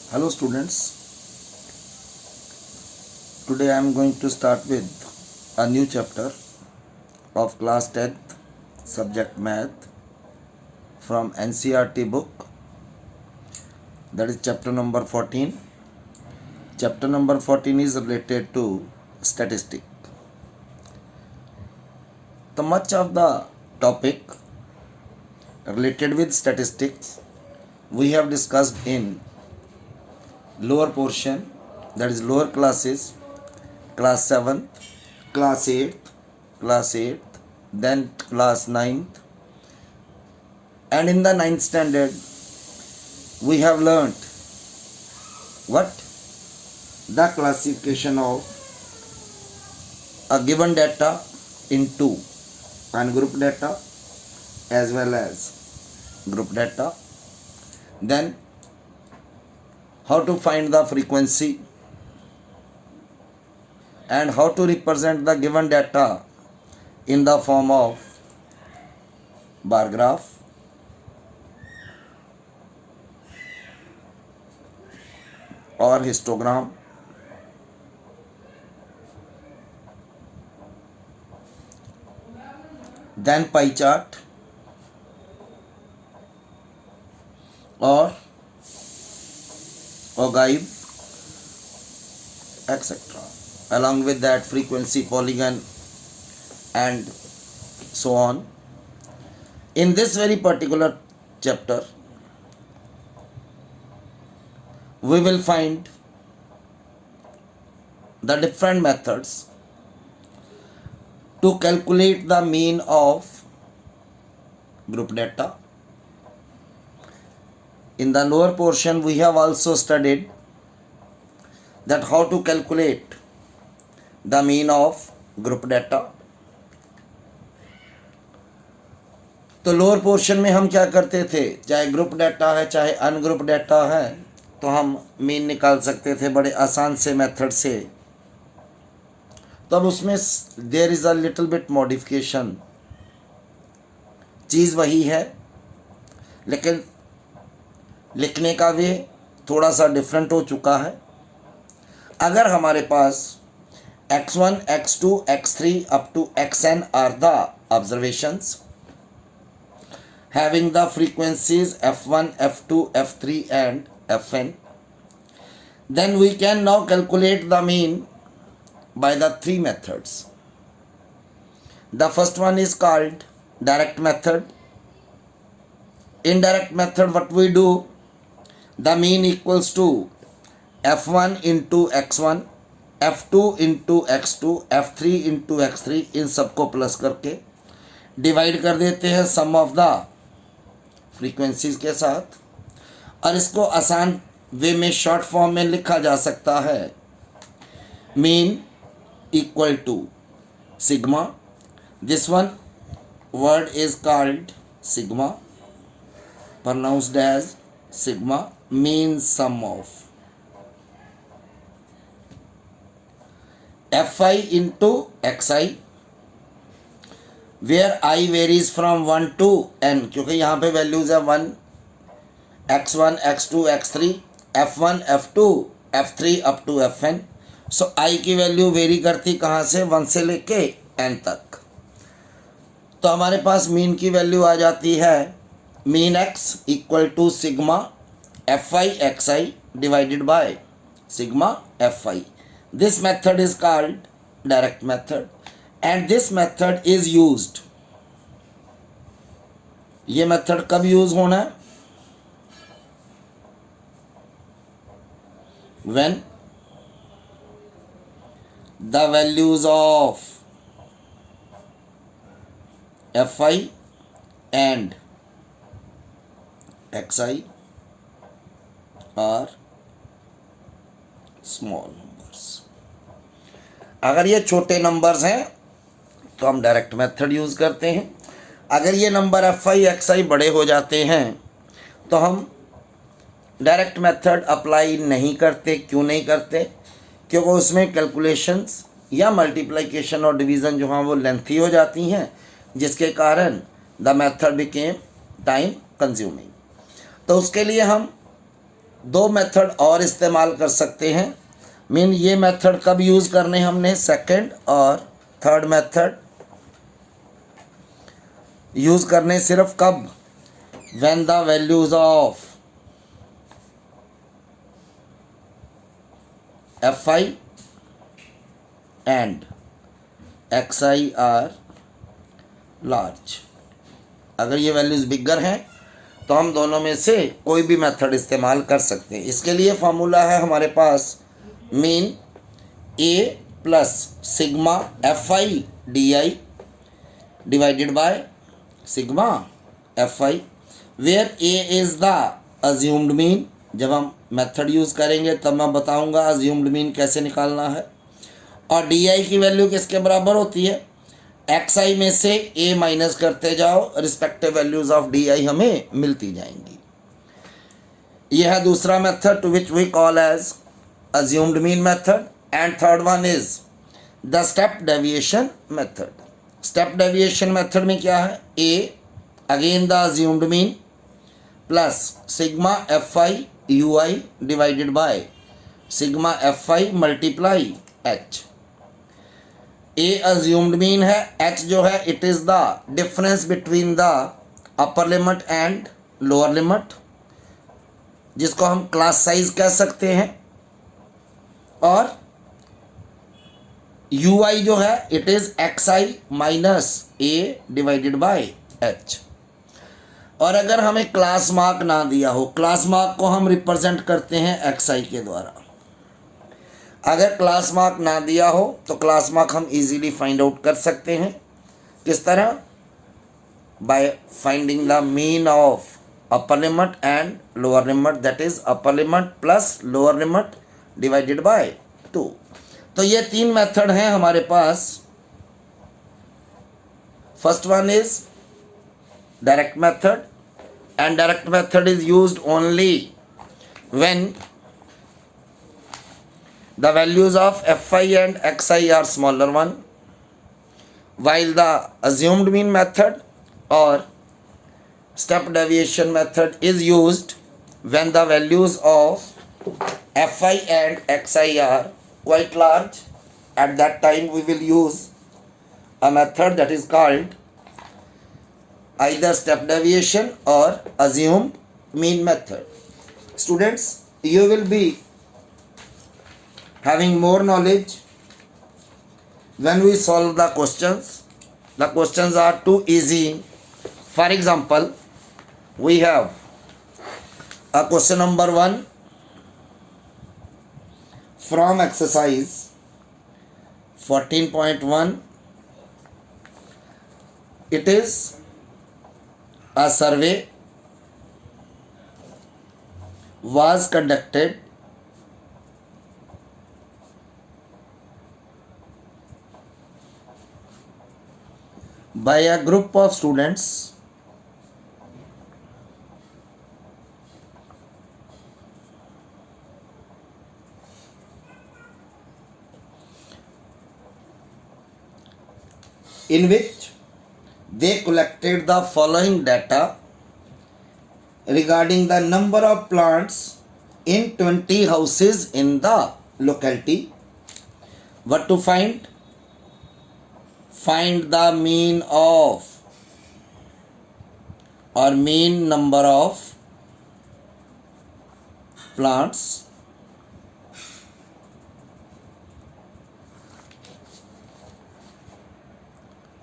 Hello students, today I am going to start with a new chapter of class 10th subject math from NCERT book, that is chapter number 14. Chapter number 14 is related to statistic. The much of the topic related with statistics we have discussed in lower portion, that is lower classes, class 7th, class 8th, then class 9th, and in the 9th standard we have learnt what the classification of a given data into ungroup data as well as group data, then how to find the frequency and how to represent the given data in the form of bar graph, or histogram, then pie chart or ogive, etc. Along with that frequency, polygon, and so on. In this very particular chapter we will find the different methods to calculate the mean of group data. In the lower portion we have also studied that how to calculate the mean of group data. तो lower portion में हम क्या करते थे, चाहे group data है चाहे ungroup data है, तो हम मीन निकाल सकते थे बड़े आसान से मेथड से. तो अब उसमें there is a little bit modification. चीज़ वही है लेकिन लिखने का वे थोड़ा सा डिफरेंट हो चुका है. अगर हमारे पास x1, x2, x3 up to xn are the observations having the frequencies f1, f2, f3 and fn, then we can now calculate the mean by the three methods. The first one is called direct method. In direct method what we do, the mean equals to f1 into x1, f2 into x2, f3 into x3, इन सबको plus करके divide कर देते हैं सम of the frequencies के साथ. और इसको आसान वे में शॉर्ट फॉर्म में लिखा जा सकता है mean equal to sigma. This one word is called sigma, pronounced as sigma, means sum of fi into xi, where I varies from 1 to n, क्योंकि यहाँ पे वैल्यूज है 1, x1, x2, x3, f1, f2, f3 up to fn. So i की value vary करती कहाँ से, 1 से लेके n तक. तो हमारे पास मीन की वैल्यू आ जाती है mean x equal to sigma fi xi divided by sigma fi. This method is called direct method and this method is used. ये मेथड कब यूज होना है, when the values of fi and xi are small numbers. अगर ये छोटे numbers हैं तो हम डायरेक्ट मेथड यूज़ करते हैं. अगर ये नंबर fi xi बड़े हो जाते हैं तो हम डायरेक्ट मेथड अप्लाई नहीं करते. क्यों नहीं करते, क्योंकि उसमें कैलकुलेशंस या मल्टीप्लिकेशन और डिवीज़न जो हैं वो लेंथी हो जाती हैं, जिसके कारण the method became time consuming. तो उसके लिए हम दो मेथड और इस्तेमाल कर सकते हैं। मीन ये मेथड कब यूज़ करने हमने, सेकंड और थर्ड मेथड यूज़ करने सिर्फ कब, when the values of F I and x I R large. अगर ये वैल्यूज़ बिगर हैं तो हम दोनों में से कोई भी मेथड इस्तेमाल कर सकते हैं। इसके लिए फार्मूला है हमारे पास mean A plus sigma F I D I divided by sigma F I, where A is the assumed mean. जब हम मेथड यूज़ करेंगे तब मैं बताऊंगा अज्यूम्ड मीन कैसे निकालना है। और डी आई की वैल्यू किसके बराबर होती है, एक्स आई में से ए माइनस करते जाओ, respective values of D I हमें मिलती जाएंगी। यह है दूसरा method two which we call as assumed mean method. And third one is the step deviation method. Step deviation method में क्या है, A again the assumed mean plus sigma F I U I divided by sigma F I multiply H. A assumed mean है, H जो है it is the difference between the upper limit and lower limit, जिसको हम class size कह सकते हैं। और you आई जो है it is x I minus A divided by H. और अगर हमें क्लास मार्क ना दिया हो, क्लास मार्क को हम रिप्रेजेंट करते हैं एक्स आई के द्वारा। अगर क्लास मार्क ना दिया हो तो क्लास मार्क हम इजीली फाइंड आउट कर सकते हैं। किस तरह, by finding the mean of upper limit and lower limit, that is upper limit plus lower limit divided by 2। तो ये तीन मेथड हैं हमारे पास। First one is direct method, and direct method is used only when the values of fi and xi are smaller one, while the assumed mean method or step deviation method is used when the values of fi and xi are quite large. At that time we will use a method that is called either step deviation or assumed mean method. Students, you will be having more knowledge when we solve the questions. The questions are too easy. For example, we have a question number 1 from exercise 14.1. It is a survey was conducted by a group of students in which they collected the following data regarding the number of plants in 20 houses in the locality. What to find? Find the mean of or mean number of plants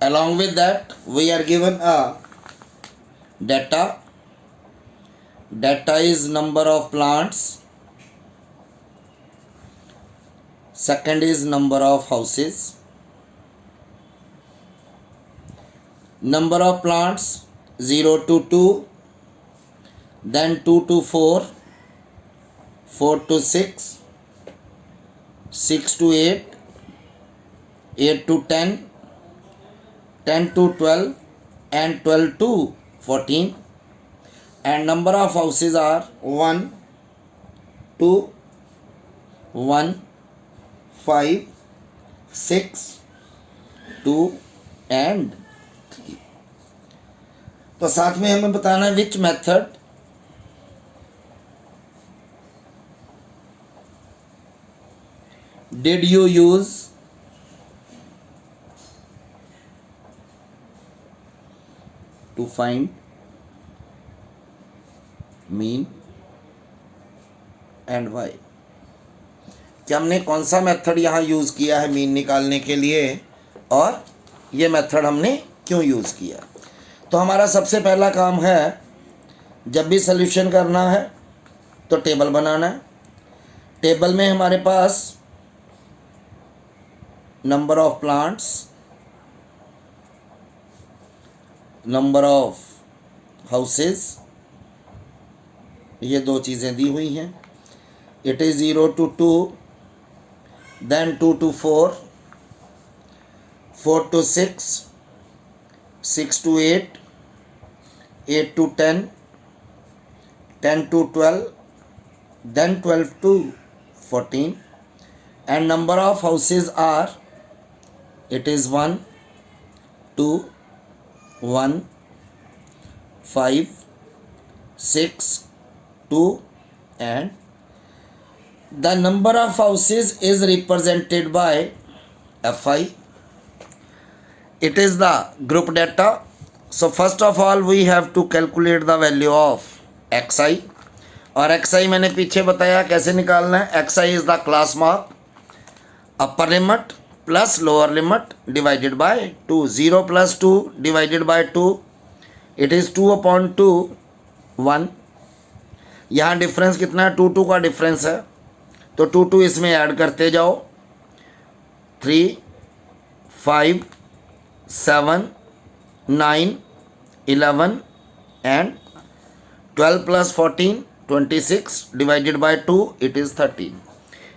along with that we are given a data is number of plants, second is number of houses, number of plants 0 to 2, then 2 to 4, 4 to 6, 6 to 8, 8 to 10, 10 to 12 and 12 to 14, and number of houses are 1, 2, 1, 5, 6, 2 and 3. तो साथ में हमें बताना है which method did you use to find mean and why? कि हमने कौन सा मेथड यहाँ यूज़ किया है मीन निकालने के लिए और ये मेथड हमने क्यों यूज़ किया। तो हमारा सबसे पहला काम है, जब भी सॉल्यूशन करना है तो टेबल बनाना है। टेबल में हमारे पास number of plants, number of houses, ये दो चीज़ें दी हुई हैं। It is 0 to 2, then 2 to 4, 4 to 6, 6 to 8, 8 to 10, 10 to 12, then 12 to 14, and number of houses are, it is 1, 2, 1, 5, 6, 2, and the number of houses is represented by Fi. It is the group data. So first of all we have to calculate the value of xi, और xi मैंने पीछे बताया कैसे निकालना है। xi is the class mark, upper limit plus lower limit divided by 2. 0 plus 2 divided by 2, it is 2/2, 1. यहाँ difference कितना है, 2 2 का डिफरेंस है, तो 2 2 इसमें ऐड करते जाओ। 3, 5, 7, 9, 11 and 12 plus 14, 26 divided by 2, it is 13।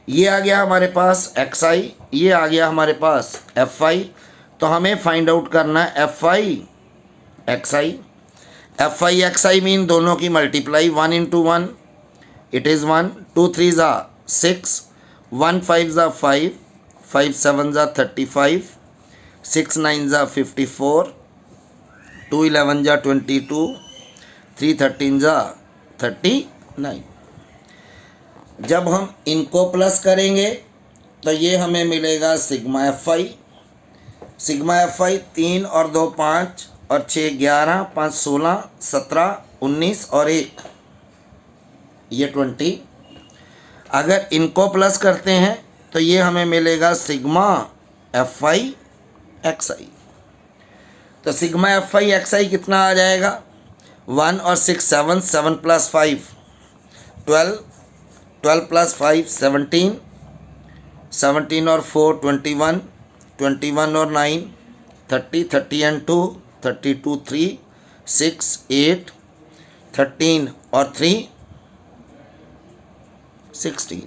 ये आ गया हमारे पास xi, ये आ गया हमारे पास fi। तो हमें फाइंड आउट करना है fi xi। fi xi mean दोनों की मल्टीप्लाई, 1 into 1 इट इज़ 1, 2 3 ज़ा 6, 1 5 ज़ा 5, 5 7 ज़ा 35, 6 9 ज़ा 54, 2 11 ज़ा 22, 3 13 ज़ा 39। जब हम इनको प्लस करेंगे तो ये हमें मिलेगा सिग्मा fi। सिग्मा fi 3 और 2 5 और 6 11, 5 16, 17, 19 और 1 ये 20। अगर इनको प्लस करते हैं तो ये हमें मिलेगा सिग्मा fi xi। तो सिग्मा fi xi कितना आ जाएगा, 1 और 6 7, 7 प्लस 5 12, 12 प्लस 5 17, 17 और 4 21, 21 और 9 30, 30 एंड 2 32, 3 6 8, 13 और 3 16।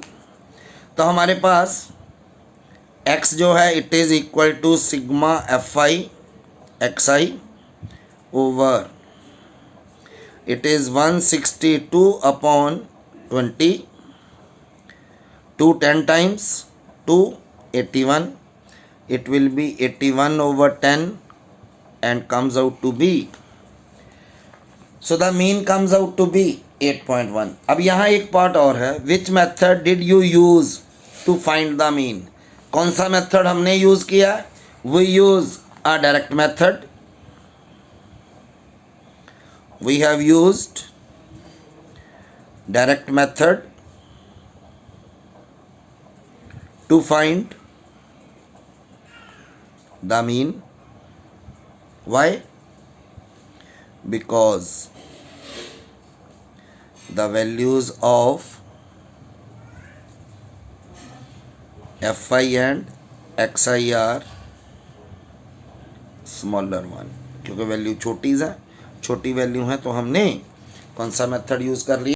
तो हमारे पास x जो है it is equal to sigma fi xi over it is 162/20, 2 10 times 2 81, it will be 81/10 and comes out to be, so the mean comes out to be 8.1। अब यहाँ एक पार्ट और है, which method did you use to find the mean. कौन सा method हमने use किया, we use a direct method, we have used direct method to find the mean. Why? Because the values of fi and xi are smaller one, क्योंकि value छोटी है, छोटी value है तो हमने कौन सा मेथड यूज़ कर लिया।